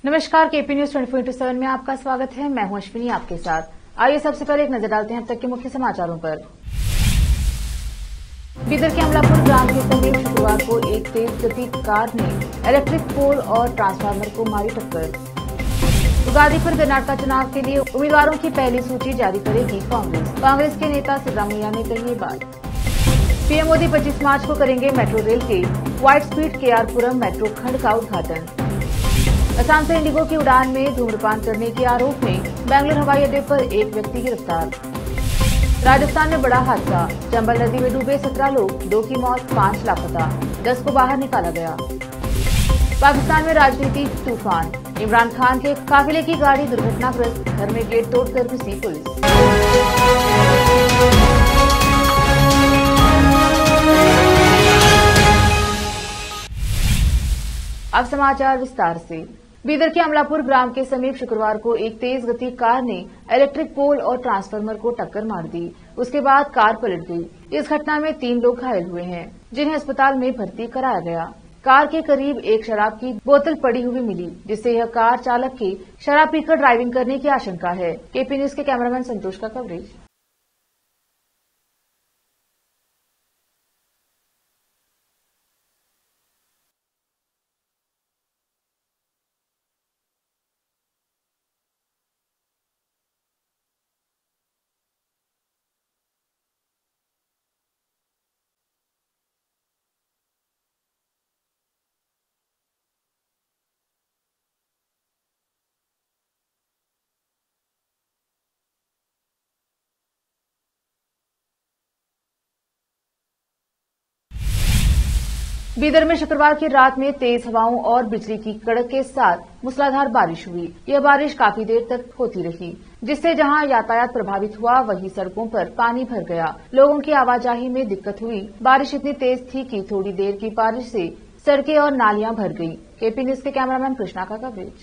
नमस्कार, KP news 24/7 में आपका स्वागत है। मैं हूं अश्विनी आपके साथ। आइए सबसे पहले एक नजर डालते हैं अब तक के मुख्य समाचारों पर। बीदर के अमलापुर ग्राम के समीप शुक्रवार को एक तेज गति कार ने इलेक्ट्रिक पोल और ट्रांसफार्मर को मारी टक्कर। उगादी पर कर्नाटक चुनाव के लिए उम्मीदवारों की पहली सूची जारी करेगी कांग्रेस के नेता सिद्धरामैया ने कही ये बात। पीएम मोदी 25 मार्च को करेंगे मेट्रो रेल के व्हाइट स्पीड केआरपुरम मेट्रो खंड का उद्घाटन। असम से इंडिगो की उड़ान में धूम्रपान करने के आरोप में बेंगलुरु हवाई अड्डे पर एक व्यक्ति गिरफ्तार। राजस्थान में बड़ा हादसा, चंबल नदी में डूबे 17 लोग, 2 की मौत, 5 लापता, 10 को बाहर निकाला गया। पाकिस्तान में राजनीति तूफान, इमरान खान के काफिले की गाड़ी दुर्घटनाग्रस्त, घर में गेट तोड़कर घुसी पुलिस। अब समाचार विस्तार से। बीदर के अमलापुर ग्राम के समीप शुक्रवार को एक तेज गति कार ने इलेक्ट्रिक पोल और ट्रांसफार्मर को टक्कर मार दी। उसके बाद कार पलट गई। इस घटना में 3 लोग घायल हुए हैं, जिन्हें अस्पताल में भर्ती कराया गया। कार के करीब एक शराब की बोतल पड़ी हुई मिली, जिससे यह कार चालक की शराब पीकर ड्राइविंग करने की आशंका है। केपी न्यूज के कैमरामैन संतोष का कवरेज। बीदर में शुक्रवार की रात में तेज हवाओं और बिजली की कड़क के साथ मूसलाधार बारिश हुई। यह बारिश काफी देर तक होती रही, जिससे जहां यातायात प्रभावित हुआ वहीं सड़कों पर पानी भर गया। लोगों की आवाजाही में दिक्कत हुई। बारिश इतनी तेज थी कि थोड़ी देर की बारिश से सड़कें और नालियां भर गईं। केपी न्यूज के कैमरामैन कृष्णा का कवरेज।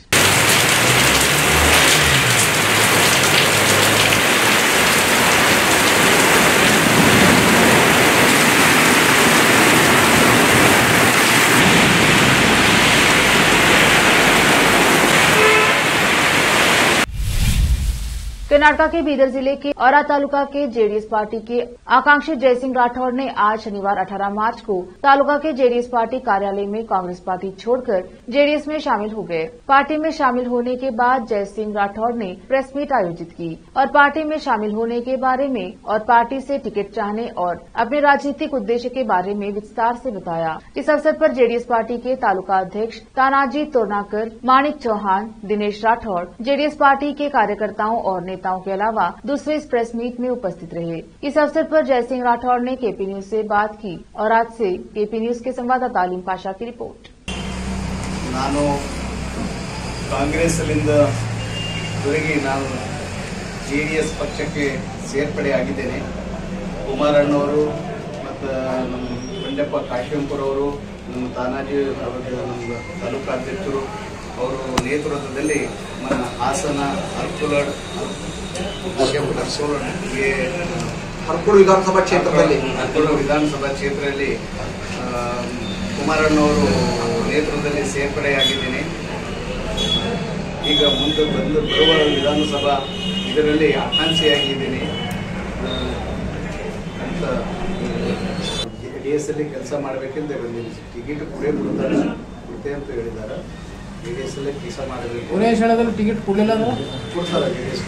कर्नाटक के बीदर जिले के औरा तालुका के जेडीएस पार्टी के आकांक्षी जयसिंह राठौड़ ने आज शनिवार 18 मार्च को तालुका के जेडीएस पार्टी कार्यालय में कांग्रेस पार्टी छोड़कर जेडीएस में शामिल हो गए। पार्टी में शामिल होने के बाद जयसिंह राठौड़ ने प्रेस मीट आयोजित की और पार्टी में शामिल होने के बारे में और पार्टी से टिकट चाहने और अपने राजनीतिक उद्देश्य के बारे में विस्तार से बताया। इस अवसर पर जेडीएस पार्टी के तालुका अध्यक्ष तानाजी तोरनाकर, माणिक चौहान, दिनेश राठौड़, जेडीएस पार्टी के कार्यकर्ताओं और नेताओं के अलावा दूसरे इस प्रेस मीट में उपस्थित रहे। इस अवसर पर जयसिंह राठौड़ ने केपी न्यूज से बात की और आज से केपी न्यूज के संवाददाता अलीम पाशा की रिपोर्ट। ನಾನು ಕಾಂಗ್ರೆಸ್ನಿಂದ ತೊಲಗಿ ನಾನು ಜೆಡಿಎಸ್ ಪಕ್ಷಕ್ಕೆ ಸೇರ್ಪಡೆಯಾಗಿದ್ದೇನೆ। ಕುಮಾರಣ್ಣವರು ಮತ್ತು ನಮ್ಮ ಬಂಡೆಪ್ಪ ಕಾಶೆಂಪುರ ಅವರು, ನಮ್ಮ ತಾನಾಜಿ ನಮ್ಮ ತಾಲೂಕಾಧ್ಯಕ್ಷರು ಅವರು ನೇತೃತ್ವದಲ್ಲಿ మన ಹಾಸನ ಹರ್ಕೂರು ವಿಧಾನಸಭಾ ಕ್ಷೇತ್ರದಲ್ಲಿ ಕುಮಾರಣ್ಣವರು ನೇತೃತ್ವದಲ್ಲಿ ಸೇರ್ಪಡೆಯಾಗಿದ್ದೇನೆ। ಈಗ ಮುಂದೆ ಬರುವ ವಿಧಾನಸಭಾ ಇದರಲ್ಲಿ ಆಕಾಂಕ್ಷಿಯಾಗಿದ್ದೇನೆ ಅಂತ ಜೆಡಿಎಸ್ ಅಲ್ಲಿ ಕೆಲಸ ಮಾಡಬೇಕೆಂತ ಟಿಕೆಟ್ ಕೂಡ ಕೊಡ್ತೆ ಅಂತ ಹೇಳಿದ್ದಾರೆ। ಜೆಡಿಎಸ್ ಅಲ್ಲಿ ಕೆಲಸ ಮಾಡಬೇಕು। ಟಿಕೆಟ್ ಕೊಡಲಿಲ್ಲ ಕೊಡ್ತಾರೆ, ಜೆಡಿಎಸ್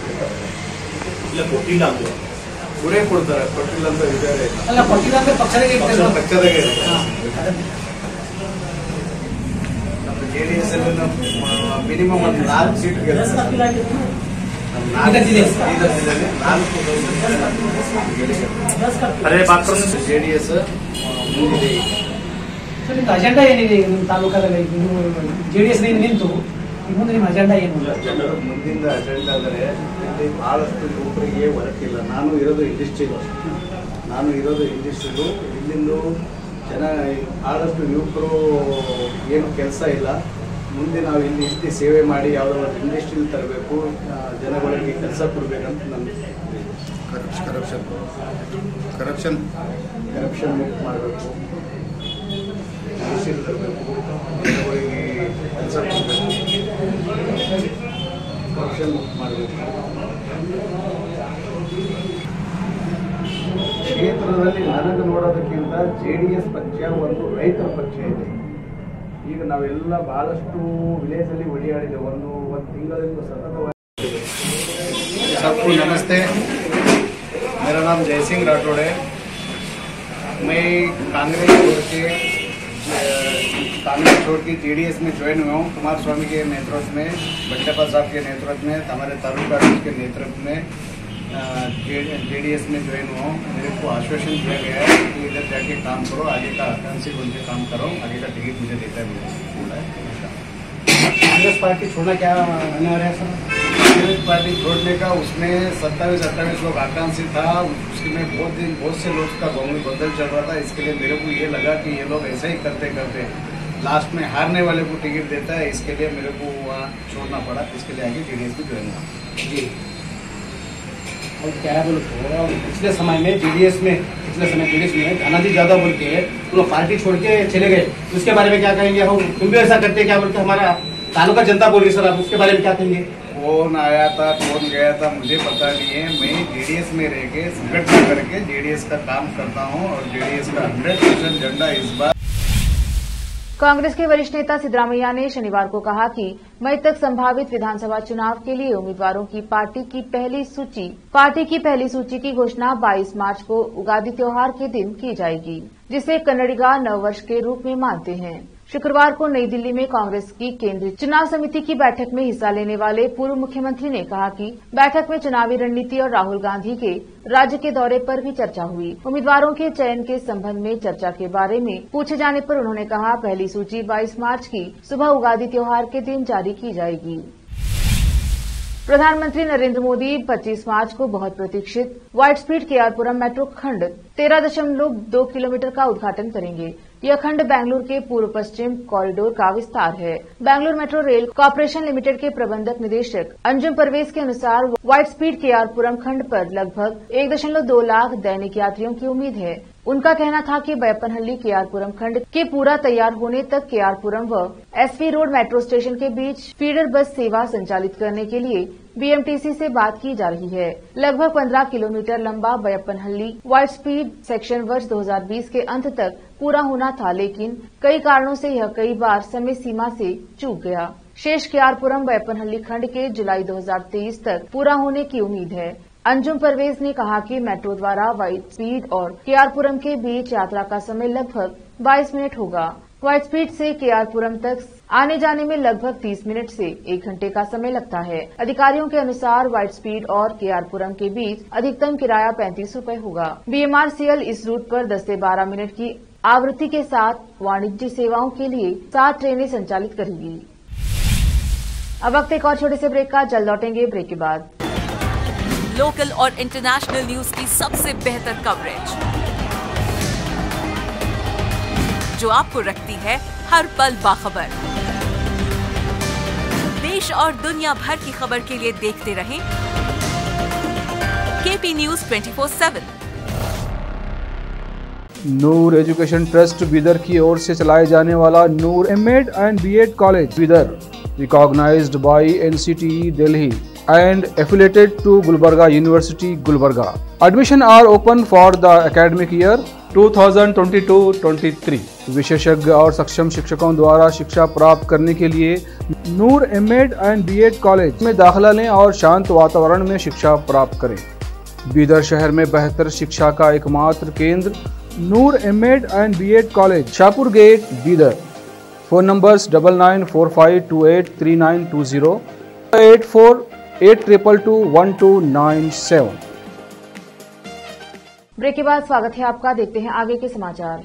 ಕೊಟ್ಟಿಲ್ಲ ಅಂದ್ರೆ ಪೂರೇ ಕೊಡ್ತಾರೆ, ಕೊಟ್ಟಿಲ್ಲ ಅಂತ ಇದ್ದಾರೆ। ಪಕ್ಷದಾಗೆ ನಮ್ಮ ಜೆಡಿಎಸ್ ಅಲ್ಲಿ ಮಿನಿಮಮ್ ಒಂದು 4 ಸೀಟ್ ಗೆಲ್ಲಿಸ್ತಾರೆ। ಜೆಡಿಎಸ್ ಮುಂದಿದೆ। ಅಜೆಂಡಾ ಏನಿದೆ ನಿಮ್ಮ ತಾಲೂಕಲ್ಲಿ? ಜೆಡಿಎಸ್ ನಿಂತು ಮುಂದೆ ನಿಮ್ಮ ಅಜೆಂಡಾ ಏನು? ಮುಂದಿನ ಅಜೆಂಡಾ ಅಂದರೆ ಇಲ್ಲಿ ಬಹಳಷ್ಟು ಯುವಕರಿಗೆ ಹೊರಟಿಲ್ಲ। ನಾನು ಇರೋದು ಇಂಡಸ್ಟ್ರಿಯಲ್, ಇಲ್ಲಿಂದ ಜನ ಬಹಳಷ್ಟು ಯುವಕರು ಏನು ಕೆಲಸ ಇಲ್ಲ। ಮುಂದೆ ನಾವು ಇಲ್ಲಿ ಸೇವೆ ಮಾಡಿ ಯಾವುದೋ ಒಂದು ಇಂಡಸ್ಟ್ರಿಯಲ್ಲಿ ತರಬೇಕು, ಜನಗಳಿಗೆ ಕೆಲಸ ಕೊಡಬೇಕಂತ ನನ್ನ ಕರಪ್ಷನ್ ಮುಕ್ತ ಮಾಡಬೇಕು, ಇಂಡಸ್ಟ್ರಿಯಲ್ಲಿ ತರಬೇಕು, ಜನಗಳಿಗೆ ಕೆಲಸ ಕೊಡಬೇಕು। ನನಗೆ ನೋಡೋದಕ್ಕಿಂತ JDS ಪಕ್ಷ ಒಂದು ರೈತರ ಪಕ್ಷ ಇದೆ. ಈಗ ನಾವೆಲ್ಲ ಬಹಳಷ್ಟು ವಿಲೇಜ್ ಅಲ್ಲಿ ಓಡಾಡಿದೆ, ಒಂದು ತಿಂಗಳಿಂದ ಸತತವಾಗಿ. सबको नमस्ते, मेरा नाम जय सिंह राठौड़ है. मैं कांग्रेस छोड़ के JDS में ज्वाइन हुआ हूँ. कुमार स्वामी के नेतृत्व में, बट्टेप्पा साहब के नेतृत्व में, हमारे तालुका के नेतृत्व में JDS में ज्वाइन हुआ हूँ. मेरे को आश्वासन दिया गया है कि इधर जाके काम करो, आगे का आकांक्षी बन के काम करो, आगे का टिकट मुझे देता है. कांग्रेस पार्टी छोड़ना क्या अनिवार्य है सर? कांग्रेस पार्टी छोड़ने का उसमें 27-28 लोग आकांक्षी था. उसमें बहुत से लोग का बदल चल रहा था. इसके लिए मेरे को ये लगा कि ये लोग ऐसा ही करते करते लास्ट में हारने वाले को टिकट देता है. इसके लिए मेरे को वहाँ छोड़ना पड़ा. इसके लिए आगे JDS में ज्वाइन हुआ. जी, और क्या बोलो, पिछले समय में JDS में धनाजी ज्यादा बोल के तो पार्टी छोड़ के चले गए, उसके बारे में क्या कहेंगे? हम तुम भी ऐसा करते क्या बोल के हमारा तालुका जनता बोल रही सर, आप उसके बारे में क्या कहेंगे? कौन आया था कौन गया था मुझे पता नहीं है. मैं JDS में रह के संगठन करके JDS का काम करता हूँ और JDS का 100% झंडा इस बार. कांग्रेस के वरिष्ठ नेता सिद्धरामैया ने शनिवार को कहा कि मई तक संभावित विधानसभा चुनाव के लिए उम्मीदवारों की पार्टी की पहली सूची की घोषणा 22 मार्च को उगादी त्योहार के दिन की जाएगी, जिसे कन्नडिगा नववर्ष के रूप में मानते हैं. शुक्रवार को नई दिल्ली में कांग्रेस की केंद्रीय चुनाव समिति की बैठक में हिस्सा लेने वाले पूर्व मुख्यमंत्री ने कहा कि बैठक में चुनावी रणनीति और राहुल गांधी के राज्य के दौरे पर भी चर्चा हुई. उम्मीदवारों के चयन के संबंध में चर्चा के बारे में पूछे जाने पर उन्होंने कहा, पहली सूची 22 मार्च की सुबह उगादी त्योहार के दिन जारी की जाएगी. प्रधानमंत्री नरेंद्र मोदी 25 मार्च को बहुत प्रतीक्षित व्हाइट स्पीड केआरपुरम मेट्रो खंड 13.2 किलोमीटर का उद्घाटन करेंगे. यह खंड बेंगलुरु के पूर्व पश्चिम कॉरिडोर का विस्तार है. Bengaluru metro rail corporation limited के प्रबंधक निदेशक अंजुम परवेज के अनुसार व्हाइट स्पीड केआरपुरम खंड पर लगभग 1.2 लाख दैनिक यात्रियों की उम्मीद है. उनका कहना था कि बैपनहल्ली केआरपुरम खंड के पूरा तैयार होने तक केआरपुरम व SV रोड मेट्रो स्टेशन के बीच फीडर बस सेवा संचालित करने के लिए BMTC से बात की जा रही है. लगभग 15 किलोमीटर लंबा बैपनहल्ली व्हाइट स्पीड सेक्शन वर्ष 2020 के अंत तक पूरा होना था, लेकिन कई कारणों से यह कई बार समय सीमा से चूक गया. शेष केआरपुरम बैपनहल्ली खंड के जुलाई 2023 तक पूरा होने की उम्मीद है. अंजुम परवेज ने कहा कि मेट्रो द्वारा व्हाइट स्पीड और केआरपुरम के बीच यात्रा का समय लगभग 22 मिनट होगा. व्हाइट स्पीड से केआरपुरम तक आने जाने में लगभग 30 मिनट से 1 घंटे का समय लगता है. अधिकारियों के अनुसार व्हाइट स्पीड और केआरपुरम के बीच अधिकतम किराया 35 रुपए होगा. BMRCL इस रूट पर 10 से 12 मिनट की आवृत्ति के साथ वाणिज्य सेवाओं के लिए 7 ट्रेनें संचालित करेगी. अब वक्त एक और छोटे से ब्रेक का, जल्द लौटेंगे ब्रेक के बाद. लोकल और इंटरनेशनल न्यूज की सबसे बेहतर कवरेज जो आपको रखती है हर पल बाखबर. देश और दुनिया भर की खबर के लिए देखते रहें KP News 24/7. Noor education trust Bidar की ओर से चलाए जाने वाला Noor M.Ed and B.Ed college Bidar, recognised by NCTE Delhi and affiliated to Gulbarga University, Gulbarga. Admission are open for the academic year 2022-23. विशेषज्ञ और सक्षम शिक्षकों द्वारा शिक्षा प्राप्त करने के लिए नूर M.Ed and B.Ed कॉलेज में दाखिला लें और शांत वातावरण में शिक्षा प्राप्त करें. बीदर शहर में बेहतर शिक्षा का एकमात्र केंद्र Noor M.Ed and B.Ed college, Shahpur gate, Bidar. Phone numbers 9945283920 8482221297. Break के बाद स्वागत है आपका. देखते हैं आगे के समाचार.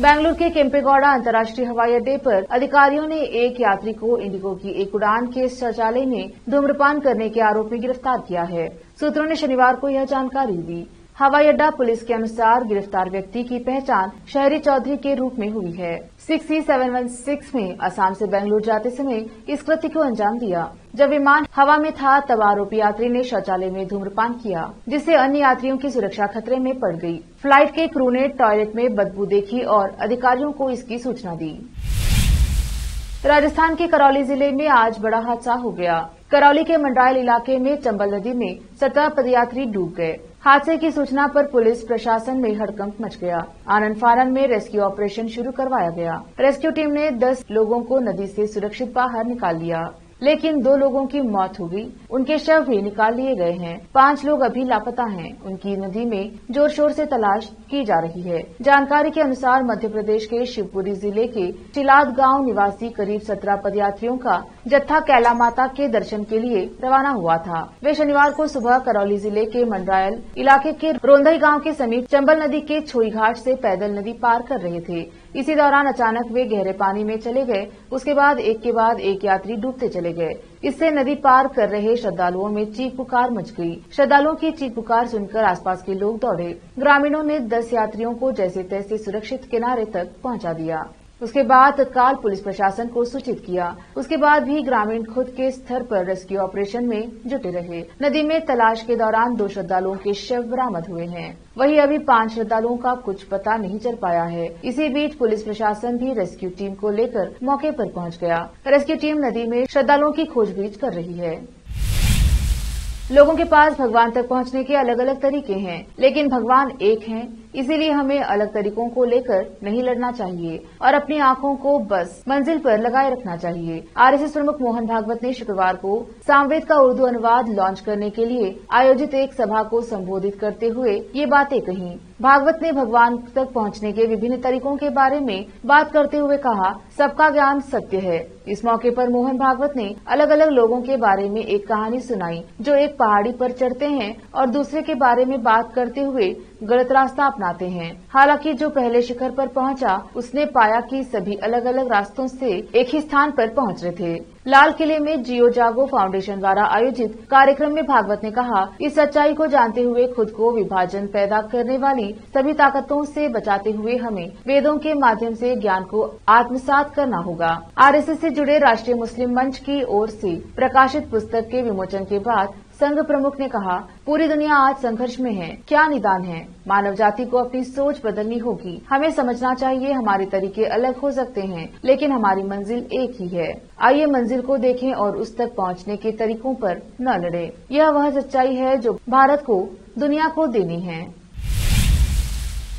बेंगलुरु के केम्पेगौड़ा अंतर्राष्ट्रीय हवाई अड्डे पर अधिकारियों ने एक यात्री को इंडिगो की एक उड़ान के शौचालय में धूम्रपान करने के आरोप में गिरफ्तार किया है. सूत्रों ने शनिवार को यह जानकारी दी. हवाई अड्डा पुलिस के अनुसार गिरफ्तार व्यक्ति की पहचान शहरी चौधरी के रूप में हुई है. 6C716 में असम से बेंगलुरु जाते समय इस कृत्य को अंजाम दिया. जब विमान हवा में था तब आरोपी यात्री ने शौचालय में धूम्रपान किया, जिससे अन्य यात्रियों की सुरक्षा खतरे में पड़ गई. फ्लाइट के क्रू ने टॉयलेट में बदबू देखी और अधिकारियों को इसकी सूचना दी. राजस्थान के करौली जिले में आज बड़ा हादसा हो गया. करौली के मंडरायल इलाके में चंबल नदी में 17 पदयात्री डूब गए. हादसे की सूचना पर पुलिस प्रशासन में हड़कंप मच गया। आनन फानन में रेस्क्यू ऑपरेशन शुरू करवाया गया। रेस्क्यू टीम ने 10 लोगों को नदी से सुरक्षित बाहर निकाल लिया, लेकिन 2 लोगों की मौत हो गई। उनके शव भी निकाल लिए गए हैं। 5 लोग अभी लापता हैं। उनकी नदी में जोर शोर से तलाश की जा रही है। जानकारी के अनुसार मध्य प्रदेश के शिवपुरी जिले के चिलाद गांव निवासी करीब 17 पदयात्रियों का जत्था कैला माता के दर्शन के लिए रवाना हुआ था। वे शनिवार को सुबह करौली जिले के मंडरायल इलाके के रोंधई गांव के समीप चंबल नदी के छोई घाट से पैदल नदी पार कर रहे थे। इसी दौरान अचानक वे गहरे पानी में चले गए। उसके बाद एक यात्री डूबते चले गए। इससे नदी पार कर रहे श्रद्धालुओं में चीख पुकार मच गई। श्रद्धालुओं की चीख पुकार सुनकर आसपास के लोग दौड़े। ग्रामीणों ने 10 यात्रियों को जैसे तैसे सुरक्षित किनारे तक पहुंचा दिया। उसके बाद तत्काल पुलिस प्रशासन को सूचित किया। उसके बाद भी ग्रामीण खुद के स्तर पर रेस्क्यू ऑपरेशन में जुटे रहे। नदी में तलाश के दौरान 2 श्रद्धालुओं के शव बरामद हुए हैं। वहीं अभी 5 श्रद्धालुओं का कुछ पता नहीं चल पाया है। इसी बीच पुलिस प्रशासन भी रेस्क्यू टीम को लेकर मौके पर पहुंच गया। रेस्क्यू टीम नदी में श्रद्धालुओं की खोजबीन कर रही है। लोगों के पास भगवान तक पहुंचने के अलग अलग तरीके हैं, लेकिन भगवान एक हैं। इसीलिए हमें अलग तरीकों को लेकर नहीं लड़ना चाहिए और अपनी आंखों को बस मंजिल पर लगाए रखना चाहिए। आरएसएस प्रमुख मोहन भागवत ने शुक्रवार को सामवेद का उर्दू अनुवाद लॉन्च करने के लिए आयोजित एक सभा को संबोधित करते हुए ये बातें कही। भागवत ने भगवान तक पहुंचने के विभिन्न तरीकों के बारे में बात करते हुए कहा, सबका ज्ञान सत्य है। इस मौके पर मोहन भागवत ने अलग अलग लोगों के बारे में एक कहानी सुनाई, जो एक पहाड़ी पर चढ़ते हैं और दूसरे के बारे में बात करते हुए गलत रास्ता अपनाते हैं। हालांकि जो पहले शिखर पर पहुंचा, उसने पाया कि सभी अलग अलग रास्तों से एक ही स्थान पर पहुंच रहे थे। लाल किले में जियो जागो फाउंडेशन द्वारा आयोजित कार्यक्रम में भागवत ने कहा, इस सच्चाई को जानते हुए खुद को विभाजन पैदा करने वाली सभी ताकतों से बचाते हुए हमें वेदों के माध्यम से ज्ञान को आत्मसात करना होगा। आरएसएस से जुड़े राष्ट्रीय मुस्लिम मंच की ओर से प्रकाशित पुस्तक के विमोचन के बाद संघ प्रमुख ने कहा, पूरी दुनिया आज संघर्ष में है। क्या निदान है? मानव जाति को अपनी सोच बदलनी होगी। हमें समझना चाहिए हमारे तरीके अलग हो सकते हैं, लेकिन हमारी मंजिल एक ही है। आइए मंजिल को देखें और उस तक पहुंचने के तरीकों पर न लड़ें। यह वह सच्चाई है जो भारत को दुनिया को देनी है।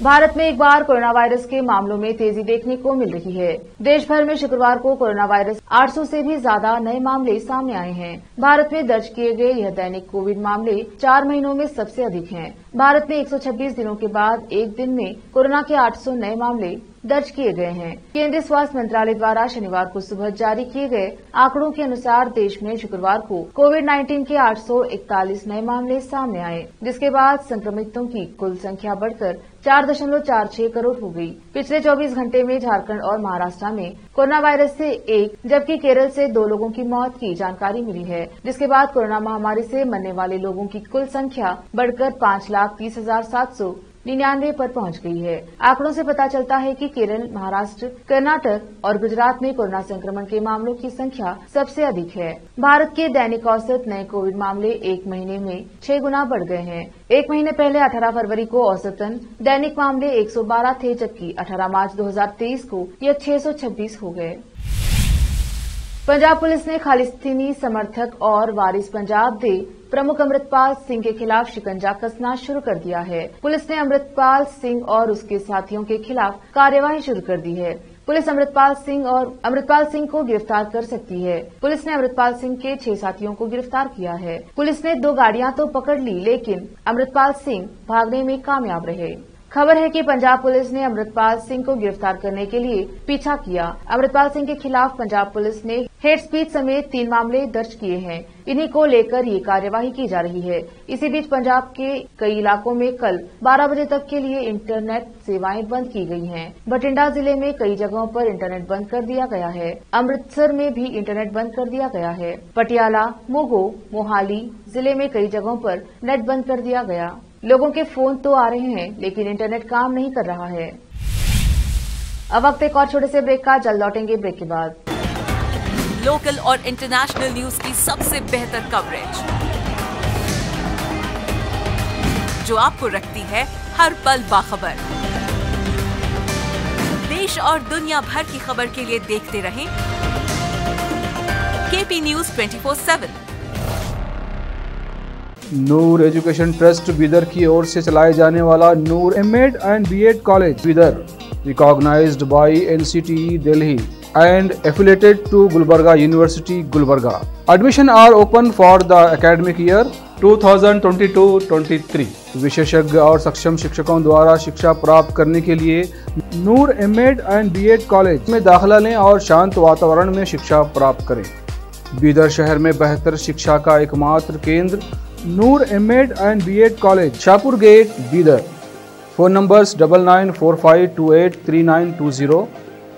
भारत में एक बार कोरोना वायरस के मामलों में तेजी देखने को मिल रही है। देश भर में शुक्रवार को कोरोना वायरस 800 से भी ज्यादा नए मामले सामने आए हैं। भारत में दर्ज किए गए यह दैनिक कोविड मामले 4 महीनों में सबसे अधिक हैं। भारत में 126 दिनों के बाद एक दिन में कोरोना के 800 नए मामले दर्ज किए गए हैं। केंद्रीय स्वास्थ्य मंत्रालय द्वारा शनिवार को सुबह जारी किए गए आंकड़ों के अनुसार देश में शुक्रवार को कोविड-19 के 841 नए मामले सामने आए, जिसके बाद संक्रमितों की कुल संख्या बढ़कर 4.46 करोड़ हो गई। पिछले 24 घंटे में झारखंड और महाराष्ट्र में कोरोना वायरस से 1 जबकि केरल से 2 लोगों की मौत की जानकारी मिली है, जिसके बाद कोरोना महामारी से मरने वाले लोगों की कुल संख्या बढ़कर 5,30,799 पर पहुंच गई है। आंकड़ों से पता चलता है कि केरल, महाराष्ट्र, कर्नाटक और गुजरात में कोरोना संक्रमण के मामलों की संख्या सबसे अधिक है। भारत के दैनिक औसत नए कोविड मामले एक महीने में 6 गुना बढ़ गए हैं। एक महीने पहले 18 फरवरी को औसतन दैनिक मामले 112 थे, जबकि 18 मार्च 2023 को यह 626 हो गए। पंजाब पुलिस ने खालिस्तानी समर्थक और वारिस पंजाब दे प्रमुख अमृतपाल सिंह के खिलाफ शिकंजा कसना शुरू कर दिया है। पुलिस ने अमृतपाल सिंह और उसके साथियों के खिलाफ कार्यवाही शुरू कर दी है। पुलिस अमृतपाल सिंह को गिरफ्तार कर सकती है। पुलिस ने अमृतपाल सिंह के 6 साथियों को गिरफ्तार किया है। पुलिस ने 2 गाड़ियां तो पकड़ ली, लेकिन अमृतपाल सिंह भागने में कामयाब रहे। खबर है कि पंजाब पुलिस ने अमृतपाल सिंह को गिरफ्तार करने के लिए पीछा किया। अमृतपाल सिंह के खिलाफ पंजाब पुलिस ने हेट स्पीच समेत 3 मामले दर्ज किए हैं। इन्हीं को लेकर ये कार्यवाही की जा रही है। इसी बीच पंजाब के कई इलाकों में कल 12 बजे तक के लिए इंटरनेट सेवाएं बंद की गई हैं। बठिंडा जिले में कई जगहों पर इंटरनेट बंद कर दिया गया है। अमृतसर में भी इंटरनेट बंद कर दिया गया है। पटियाला, मोगो, मोहाली जिले में कई जगहों पर नेट बंद कर दिया गया। लोगों के फोन तो आ रहे हैं, लेकिन इंटरनेट काम नहीं कर रहा है। अब वक्त एक और छोटे से ब्रेक का, जल्द लौटेंगे ब्रेक के बाद। लोकल और इंटरनेशनल न्यूज की सबसे बेहतर कवरेज, जो आपको रखती है हर पल बाखबर। देश और दुनिया भर की खबर के लिए देखते रहें KP News 24/7। Noor education trust Bidar की ओर से चलाए जाने वाला Noor MEd and BEd college Bidar, recognised by NCTE Delhi and affiliated to Gulbarga University, Gulbarga. Admission are open for the academic year 2022-23. विशेषज्ञ और सक्षम शिक्षकों द्वारा शिक्षा प्राप्त करने के लिए नूर एमएड एंड बीएड कॉलेज में दाखिला लें और शांत वातावरण में शिक्षा प्राप्त करें। बीदर शहर में बेहतर शिक्षा का एकमात्र केंद्र Noor MEd and BEd college, Shahpur gate, Bidar. Phone numbers 9945283920,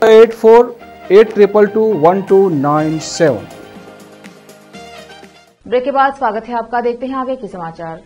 8482221297। Break के बाद स्वागत है आपका। देखते हैं आगे के समाचार।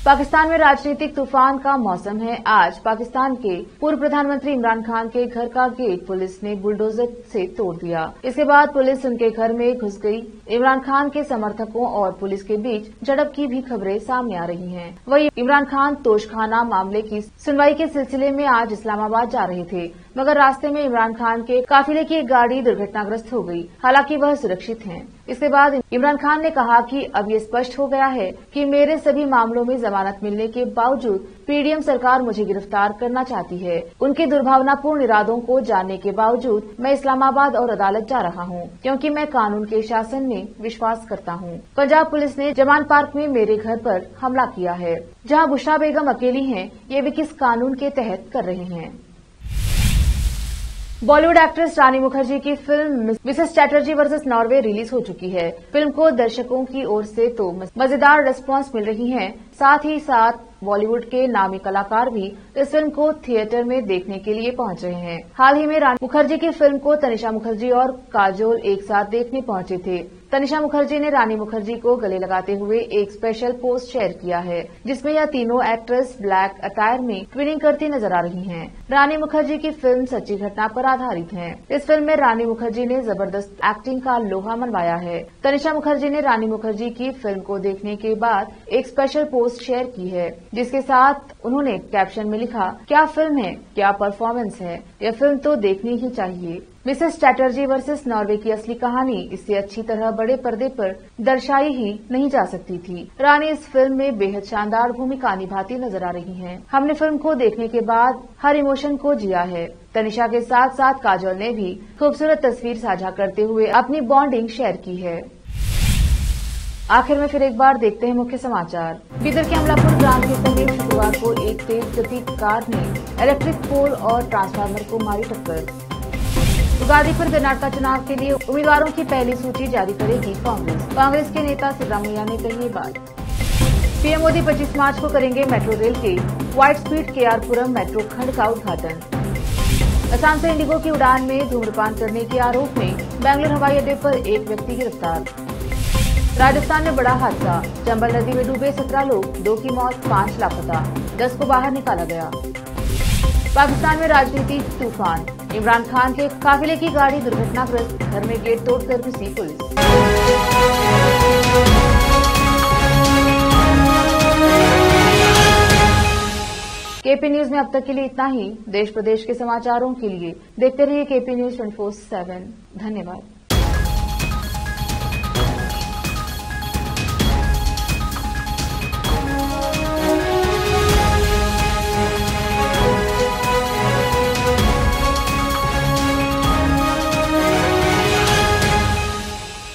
पाकिस्तान में राजनीतिक तूफान का मौसम है। आज पाकिस्तान के पूर्व प्रधानमंत्री इमरान खान के घर का गेट पुलिस ने बुलडोजर से तोड़ दिया। इसके बाद पुलिस उनके घर में घुस गई। इमरान खान के समर्थकों और पुलिस के बीच झड़प की भी खबरें सामने आ रही हैं। वहीं इमरान खान तोशखाना मामले की सुनवाई के सिलसिले में आज इस्लामाबाद जा रहे थे, मगर रास्ते में इमरान खान के काफिले की एक गाड़ी दुर्घटनाग्रस्त हो गई। हालांकि वह सुरक्षित हैं। इसके बाद इमरान खान ने कहा कि अब ये स्पष्ट हो गया है कि मेरे सभी मामलों में जमानत मिलने के बावजूद पीडीएम सरकार मुझे गिरफ्तार करना चाहती है। उनके दुर्भावनापूर्ण इरादों को जानने के बावजूद मैं इस्लामाबाद और अदालत जा रहा हूं, क्योंकि मैं कानून के शासन में विश्वास करता हूं। पंजाब पुलिस ने जमान पार्क में मेरे घर पर हमला किया है, जहां बुशरा बेगम अकेली हैं। ये भी किस कानून के तहत कर रहे हैं? बॉलीवुड एक्ट्रेस रानी मुखर्जी की film Mrs Chatterjee versus Norway release हो चुकी है। फिल्म को दर्शकों की ओर से तो मजेदार रिस्पांस मिल रही है, साथ ही साथ बॉलीवुड के नामी कलाकार भी इस फिल्म को थिएटर में देखने के लिए पहुंच रहे हैं। हाल ही में रानी मुखर्जी की फिल्म को तनिषा मुखर्जी और काजोल एक साथ देखने पहुंचे थे। तनिषा मुखर्जी ने रानी मुखर्जी को गले लगाते हुए एक स्पेशल पोस्ट शेयर किया है, जिसमें यह तीनों एक्ट्रेस ब्लैक अटायर में ट्विनिंग करती नजर आ रही हैं। रानी मुखर्जी की फिल्म सच्ची घटना पर आधारित है। इस फिल्म में रानी मुखर्जी ने जबरदस्त एक्टिंग का लोहा मनवाया है। तनिषा मुखर्जी ने रानी मुखर्जी की फिल्म को देखने के बाद एक स्पेशल पोस्ट शेयर की है, जिसके साथ उन्होंने कैप्शन में लिखा, क्या फिल्म है, क्या परफॉर्मेंस है, यह फिल्म तो देखनी ही चाहिए। मिसेस चैटर्जी वर्सेस नॉर्वे की असली कहानी इससे अच्छी तरह बड़े पर्दे पर दर्शाई ही नहीं जा सकती थी। रानी इस फिल्म में बेहद शानदार भूमिका निभाती नजर आ रही हैं। हमने फिल्म को देखने के बाद हर इमोशन को जिया है। तनिषा के साथ साथ काजोल ने भी खूबसूरत तस्वीर साझा करते हुए अपनी बॉन्डिंग शेयर की है। आखिर में फिर एक बार देखते हैं मुख्य समाचार। बीदर के अमलापुर ग्राम के समीप शुक्रवार को एक तेज गति कार ने इलेक्ट्रिक पोल और ट्रांसफार्मर को मारी टक्कर। उगादी पर कर्नाटक चुनाव के लिए उम्मीदवारों की पहली सूची जारी करेगी कांग्रेस के नेता सिद्धरामैया ने कही ये बात। पीएम मोदी 25 मार्च को करेंगे मेट्रो रेल के वाइड स्पीड केआरपुरम मेट्रो खंड का उद्घाटन। असम से इंडिगो की उड़ान में धूम्रपान करने के आरोप में बेंगलुरु हवाई अड्डे पर एक व्यक्ति गिरफ्तार। राजस्थान में बड़ा हादसा, चंबल नदी में डूबे 17 लोग, 2 की मौत, 5 लापता, 10 को बाहर निकाला गया। पाकिस्तान में राजनीतिक तूफान, इमरान खान के काफिले की गाड़ी दुर्घटनाग्रस्त, घर में गेट तोड़कर घुसी पुलिस। केपी न्यूज में अब तक के लिए इतना ही। देश प्रदेश के समाचारों के लिए देखते रहिए केपी न्यूज 24/7। धन्यवाद।